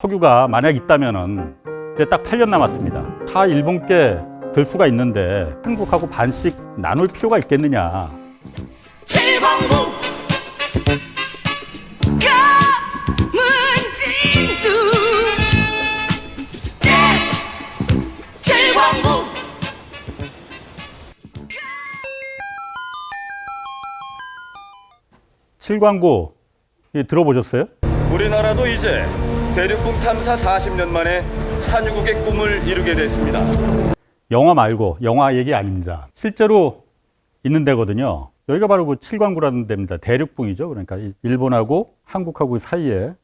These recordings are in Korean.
석유가 만약 있다면은 이제 딱 8년 남았습니다. 다 일본께 될 수가 있는데 한국하고 반씩 나눌 필요가 있겠느냐. 칠광구 가문진수 칠광구 칠광구 들어보셨어요? 우리나라도 이제 대륙궁 탐사 40년 만에 산유국의 꿈을 이루게 됐습니다. 영화 말고, 영화 얘기 아닙니다. 실제로 있는 데거든요. 여기가 바로 그 칠광구라는 데입니다. 대륙궁이죠. 그러니까 일본하고 한국하고 사이에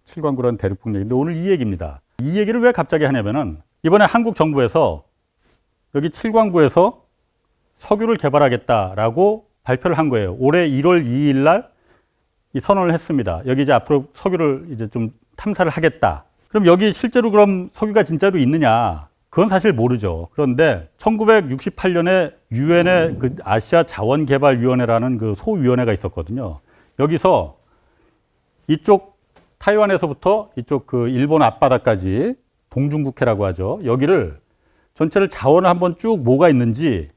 칠광구라는 대륙궁 얘기인데 오늘 이 얘기입니다. 이 얘기를 왜 갑자기 하냐면은 이번에 한국 정부에서 여기 칠광구에서 석유를 개발하겠다라고 발표를 한 거예요. 올해 1월 2일 날 이 선언을 했습니다. 여기 이제 앞으로 석유를 이제 좀 탐사를 하겠다. 그럼 여기 실제로 그럼 석유가 진짜로 있느냐? 그건 사실 모르죠. 그런데 1968년에 유엔의 그 아시아 자원개발위원회라는 그 소위원회가 있었거든요. 여기서 이쪽 타이완에서부터 이쪽 그 일본 앞바다까지 동중국해라고 하죠. 여기를 전체를 자원을 한번 쭉 뭐가 있는지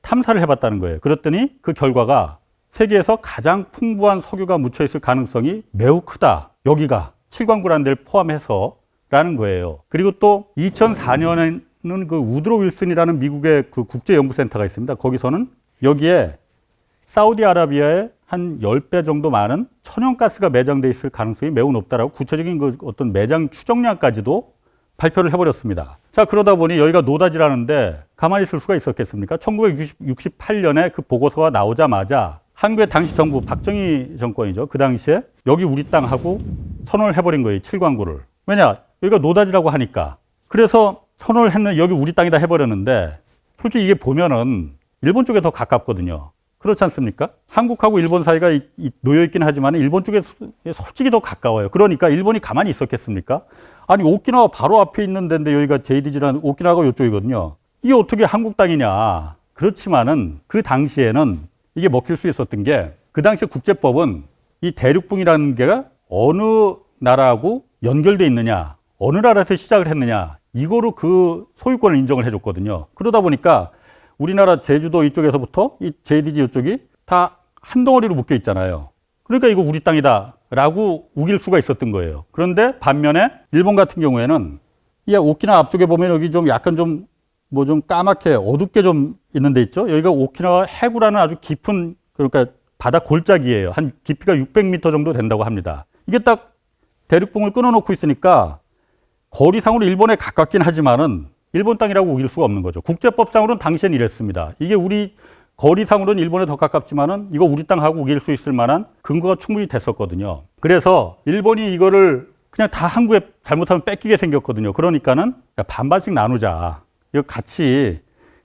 탐사를 해봤다는 거예요. 그랬더니 그 결과가 세계에서 가장 풍부한 석유가 묻혀 있을 가능성이 매우 크다. 여기가 칠광구라는 데를 포함해서 라는 거예요. 그리고 또 2004년에는 그 우드로 윌슨이라는 미국의 그 국제연구센터가 있습니다. 거기서는 여기에 사우디아라비아의 한 10배 정도 많은 천연가스가 매장돼 있을 가능성이 매우 높다라고 구체적인 그 어떤 매장 추정량까지도 발표를 해버렸습니다. 자, 그러다 보니 여기가 노다지라는데 가만히 있을 수가 있었겠습니까? 1968년에 그 보고서가 나오자마자 한국의 당시 정부, 박정희 정권이죠. 그 당시에 여기 우리 땅하고 선언을 해버린 거예요. 칠광구를. 왜냐? 여기가 노다지라고 하니까. 그래서 선언을 했는 여기 우리 땅이다 해버렸는데 솔직히 이게 보면은 일본 쪽에 더 가깝거든요. 그렇지 않습니까? 한국하고 일본 사이가 놓여 있긴 하지만 일본 쪽에 솔직히 더 가까워요. 그러니까 일본이 가만히 있었겠습니까? 아니 오키나와 바로 앞에 있는 데인데 여기가 JDG라는 오키나와가 이쪽이거든요. 이게 어떻게 한국 땅이냐. 그렇지만은 그 당시에는 이게 먹힐 수 있었던 게 그 당시 국제법은 이 대륙붕이라는 게가 어느 나라하고 연결돼 있느냐, 어느 나라에서 시작을 했느냐, 이거로 그 소유권을 인정을 해줬거든요. 그러다 보니까 우리나라 제주도 이쪽에서부터 이 JDG 이쪽이 다 한 덩어리로 묶여 있잖아요. 그러니까 이거 우리 땅이다라고 우길 수가 있었던 거예요. 그런데 반면에 일본 같은 경우에는 이 오키나와 앞쪽에 보면 여기 좀 약간 좀 뭐 좀 까맣게 어둡게 좀 있는 데 있죠. 여기가 오키나와 해구라는 아주 깊은 그러니까 바다 골짜기예요. 한 깊이가 600m 정도 된다고 합니다. 이게 딱 대륙붕을 끊어놓고 있으니까 거리상으로 일본에 가깝긴 하지만은 일본 땅이라고 우길 수가 없는 거죠. 국제법상으로는 당시엔 이랬습니다. 이게 우리 거리상으로는 일본에 더 가깝지만은 이거 우리 땅하고 우길 수 있을 만한 근거가 충분히 됐었거든요. 그래서 일본이 이거를 그냥 다 한국에 잘못하면 뺏기게 생겼거든요. 그러니까는 반반씩 나누자. 이거 같이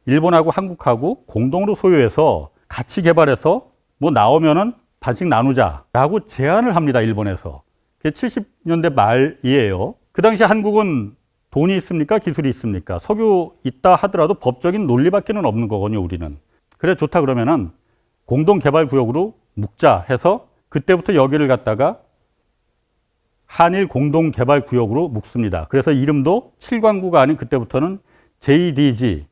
일본하고 한국하고 공동으로 소유해서 같이 개발해서 뭐 나오면은 반씩 나누자라고 제안을 합니다. 일본에서. 그게 70년대 말이에요. 그 당시 한국은 돈이 있습니까? 기술이 있습니까? 석유 있다 하더라도 법적인 논리밖에는 없는 거거든요. 우리는. 그래 좋다 그러면은 공동개발구역으로 묶자 해서 그때부터 여기를 갖다가 한일 공동개발구역으로 묶습니다. 그래서 이름도 칠광구가 아닌 그때부터는 JDG,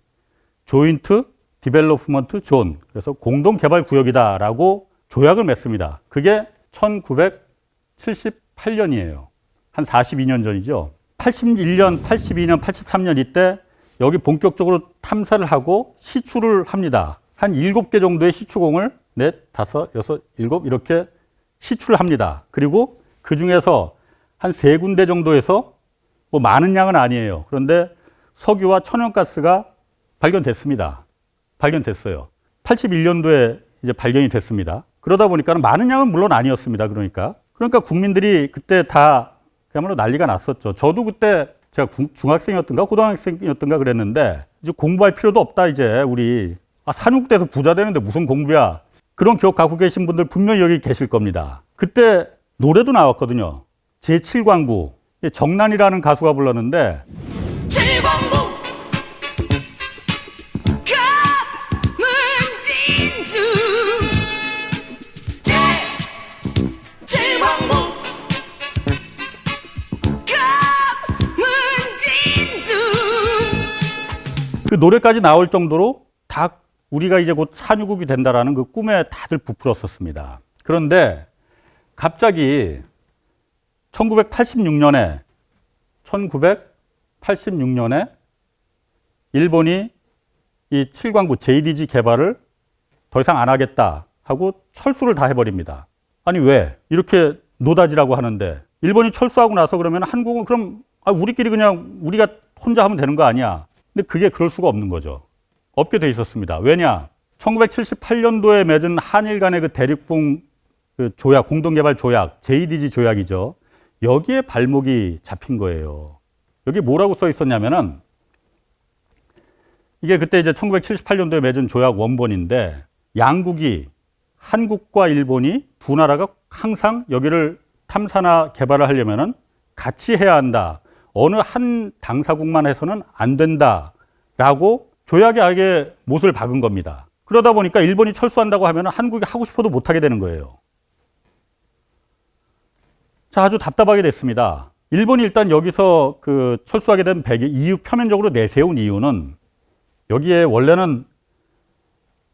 조인트 디벨롭먼트 존. 그래서 공동개발구역이다라고 조약을 맺습니다. 그게 1978년이에요. 한 42년 전이죠. 81년, 82년, 83년 이때 여기 본격적으로 탐사를 하고 시추를 합니다. 한 7개 정도의 시추공을 넷, 다섯, 여섯, 일곱 이렇게 시추를 합니다. 그리고 그 중에서 한 3군데 정도에서 뭐 많은 양은 아니에요. 그런데 석유와 천연가스가 발견됐습니다. 발견됐어요. 81년도에 이제 발견이 됐습니다. 그러다 보니까 많은 양은 물론 아니었습니다. 그러니까 국민들이 그때 다 그야말로 난리가 났었죠. 저도 그때 제가 중학생이었던가 고등학생이었던가 그랬는데 이제 공부할 필요도 없다 이제 우리 산육돼서 부자 되는데 무슨 공부야. 그런 기억 갖고 계신 분들 분명히 여기 계실 겁니다. 그때 노래도 나왔거든요. 제7광구 정난이라는 가수가 불렀는데 칠광구 가문진수 칠광구 그 노래까지 나올 정도로 다 우리가 이제 곧 산유국이 된다라는 그 꿈에 다들 부풀었었습니다. 그런데 갑자기 1986년에 일본이 이 7광구 JDG 개발을 더 이상 안 하겠다 하고 철수를 다 해버립니다. 아니 왜? 이렇게 노다지라고 하는데 일본이 철수하고 나서 그러면 한국은 그럼 우리끼리 그냥 우리가 혼자 하면 되는 거 아니야? 근데 그게 그럴 수가 없는 거죠. 없게 돼 있었습니다. 왜냐? 1978년도에 맺은 한일 간의 그 대륙붕 그 조약, 공동개발 조약, JDG 조약이죠. 여기에 발목이 잡힌 거예요. 여기 뭐라고 써 있었냐면은 이게 그때 이제 1978년도에 맺은 조약 원본인데 양국이 한국과 일본이 두 나라가 항상 여기를 탐사나 개발을 하려면은 같이 해야 한다. 어느 한 당사국만 해서는 안 된다라고 조약에 아예 못을 박은 겁니다. 그러다 보니까 일본이 철수한다고 하면 한국이 하고 싶어도 못하게 되는 거예요. 자, 아주 답답하게 됐습니다. 일본이 일단 여기서 그 철수하게 된 이유, 표면적으로 내세운 이유는 여기에 원래는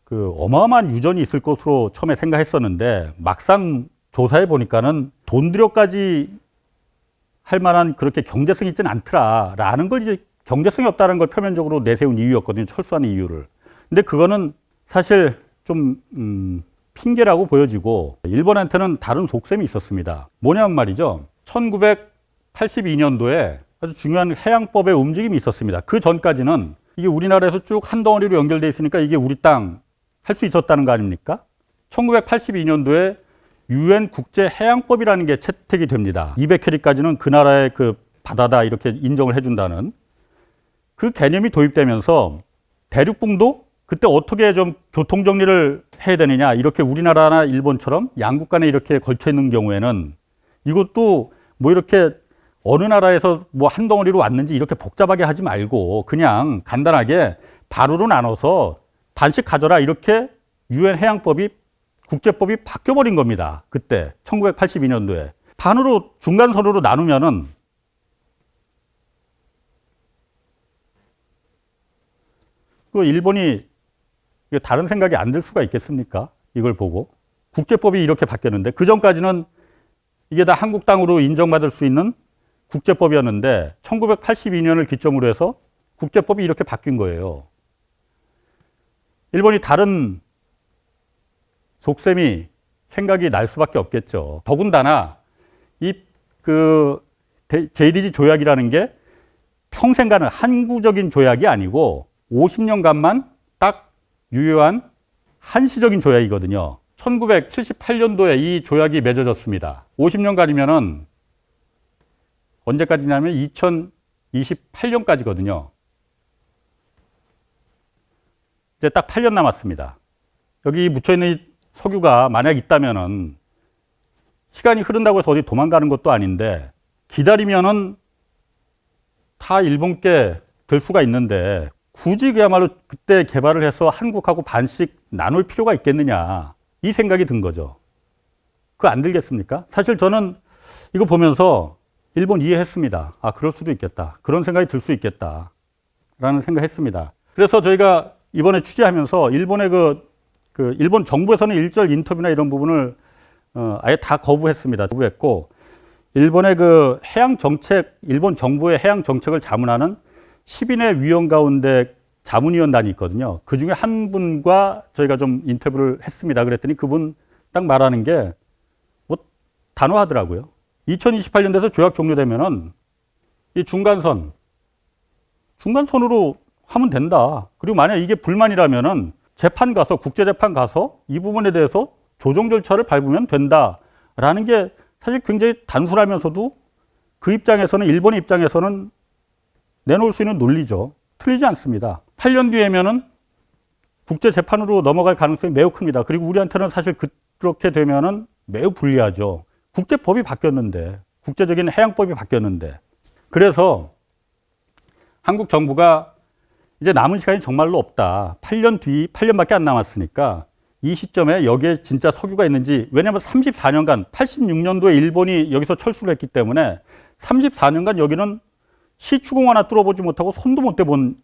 그 어마어마한 유전이 있을 것으로 처음에 생각했었는데 막상 조사해 보니까는 돈 들여까지 할 만한 그렇게 경제성이 있지는 않더라라는 걸 이제 경제성이 없다는 걸 표면적으로 내세운 이유였거든요. 철수하는 이유를. 근데 그거는 사실 좀 핑계라고 보여지고 일본한테는 다른 속셈이 있었습니다. 뭐냐면 말이죠. 1982년도에 아주 중요한 해양법의 움직임이 있었습니다. 그 전까지는 이게 우리나라에서 쭉 한 덩어리로 연결돼 있으니까 이게 우리 땅 할 수 있었다는 거 아닙니까? 1982년도에 UN 국제해양법이라는 게 채택이 됩니다. 200캐리까지는 그 나라의 그 바다다 이렇게 인정을 해준다는 그 개념이 도입되면서 대륙붕도 그때 어떻게 좀 교통 정리를 해야 되느냐, 이렇게 우리나라나 일본처럼 양국 간에 이렇게 걸쳐 있는 경우에는 이것도 뭐 이렇게 어느 나라에서 뭐 한 덩어리로 왔는지 이렇게 복잡하게 하지 말고 그냥 간단하게 바로로 나눠서 반씩 가져라, 이렇게 UN 해양법이 국제법이 바뀌어버린 겁니다. 그때 1982년도에 반으로 중간선으로 나누면은 그 일본이 다른 생각이 안 들 수가 있겠습니까? 이걸 보고 국제법이 이렇게 바뀌었는데 그 전까지는 이게 다 한국 땅으로 인정받을 수 있는 국제법이었는데 1982년을 기점으로 해서 국제법이 이렇게 바뀐 거예요. 일본이 다른 속셈이 생각이 날 수밖에 없겠죠. 더군다나 이 그 JDG 조약이라는 게 평생 가는 항구적인 조약이 아니고 50년간만 딱 유효한 한시적인 조약이거든요. 1978년도에 이 조약이 맺어졌습니다. 50년간이면은 언제까지냐면 2028년까지거든요. 이제 딱 8년 남았습니다. 여기 묻혀있는 이 석유가 만약 있다면은 시간이 흐른다고 해서 어디 도망가는 것도 아닌데 기다리면은 다 일본께 될 수가 있는데 굳이 그야말로 그때 개발을 해서 한국하고 반씩 나눌 필요가 있겠느냐, 이 생각이 든 거죠. 그거 안 들겠습니까? 사실 저는 이거 보면서 일본 이해했습니다. 아, 그럴 수도 있겠다. 그런 생각이 들 수 있겠다. 라는 생각 했습니다. 그래서 저희가 이번에 취재하면서 일본의 일본 정부에서는 일절 인터뷰나 이런 부분을 아예 다 거부했습니다. 거부했고, 일본의 그 해양 정책, 일본 정부의 해양 정책을 자문하는 10인의 위원 가운데 자문위원단이 있거든요. 그 중에 한 분과 저희가 좀 인터뷰를 했습니다. 그랬더니 그분 딱 말하는 게 뭐 단호하더라고요. 2028년 돼서 조약 종료되면은 이 중간선으로 하면 된다. 그리고 만약 이게 불만이라면은 재판 가서, 국제재판 가서 이 부분에 대해서 조정 절차를 밟으면 된다라는 게 사실 굉장히 단순하면서도 그 입장에서는, 일본의 입장에서는 내놓을 수 있는 논리죠. 틀리지 않습니다. 8년 뒤에면은 국제재판으로 넘어갈 가능성이 매우 큽니다. 그리고 우리한테는 사실 그렇게 되면은 매우 불리하죠. 국제법이 바뀌었는데, 국제적인 해양법이 바뀌었는데. 그래서 한국 정부가 이제 남은 시간이 정말로 없다. 8년밖에 안 남았으니까 이 시점에 여기에 진짜 석유가 있는지, 왜냐하면 34년간, 86년도에 일본이 여기서 철수를 했기 때문에 34년간 여기는 시추공 하나 뚫어보지 못하고 손도 못 대본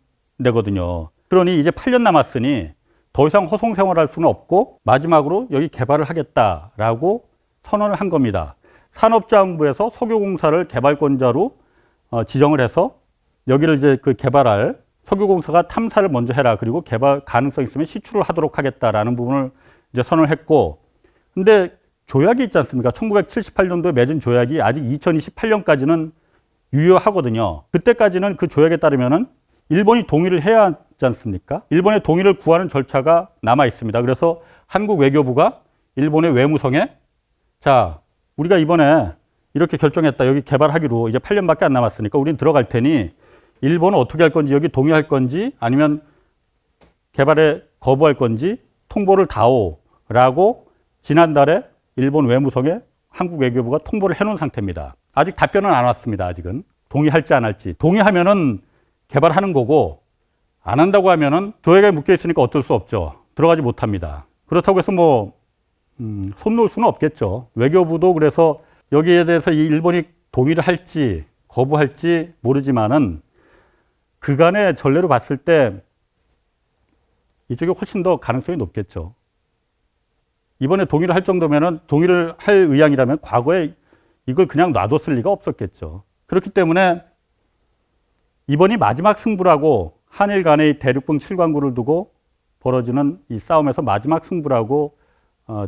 되거든요. 그러니 이제 8년 남았으니 더 이상 허송 생활할 수는 없고 마지막으로 여기 개발을 하겠다라고 선언을 한 겁니다. 산업자원부에서 석유공사를 개발권자로 지정을 해서 여기를 이제 그 개발할 석유공사가 탐사를 먼저 해라. 그리고 개발 가능성 있으면 시추를 하도록 하겠다라는 부분을 이제 선언을 했고, 근데 조약이 있지 않습니까? 1978년도에 맺은 조약이 아직 2028년까지는 유효하거든요. 그때까지는 그 조약에 따르면은 일본이 동의를 해야 하지 않습니까? 일본의 동의를 구하는 절차가 남아 있습니다. 그래서 한국 외교부가 일본의 외무성에 자, 우리가 이번에 이렇게 결정했다. 여기 개발하기로 이제 8년밖에 안 남았으니까 우린 들어갈 테니 일본은 어떻게 할 건지, 여기 동의할 건지 아니면 개발에 거부할 건지 통보를 다오라고 지난달에 일본 외무성에 한국 외교부가 통보를 해놓은 상태입니다. 아직 답변은 안 왔습니다. 아직은 동의할지 안 할지. 동의하면은 개발하는 거고 안 한다고 하면은 조약에 묶여 있으니까 어쩔 수 없죠. 들어가지 못합니다. 그렇다고 해서 뭐 손 놓을 수는 없겠죠. 외교부도 그래서 여기에 대해서 이 일본이 동의를 할지 거부할지 모르지만은 그간의 전례로 봤을 때 이쪽이 훨씬 더 가능성이 높겠죠. 이번에 동의를 할 정도면은 동의를 할 의향이라면 과거에 이걸 그냥 놔뒀을 리가 없었겠죠. 그렇기 때문에 이번이 마지막 승부라고 한일 간의 대륙붕 7광구를 두고 벌어지는 이 싸움에서 마지막 승부라고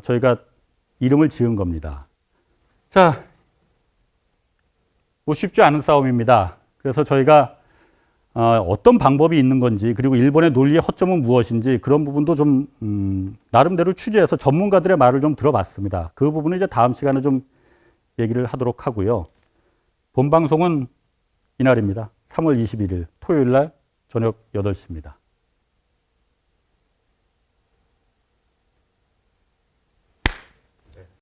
저희가 이름을 지은 겁니다. 자, 뭐 쉽지 않은 싸움입니다. 그래서 저희가 어떤 방법이 있는 건지 그리고 일본의 논리의 허점은 무엇인지 그런 부분도 좀 나름대로 취재해서 전문가들의 말을 좀 들어봤습니다. 그 부분은 이제 다음 시간에 좀 얘기를 하도록 하고요. 본 방송은 이날입니다. 3월 21일 토요일 날 저녁 8시입니다.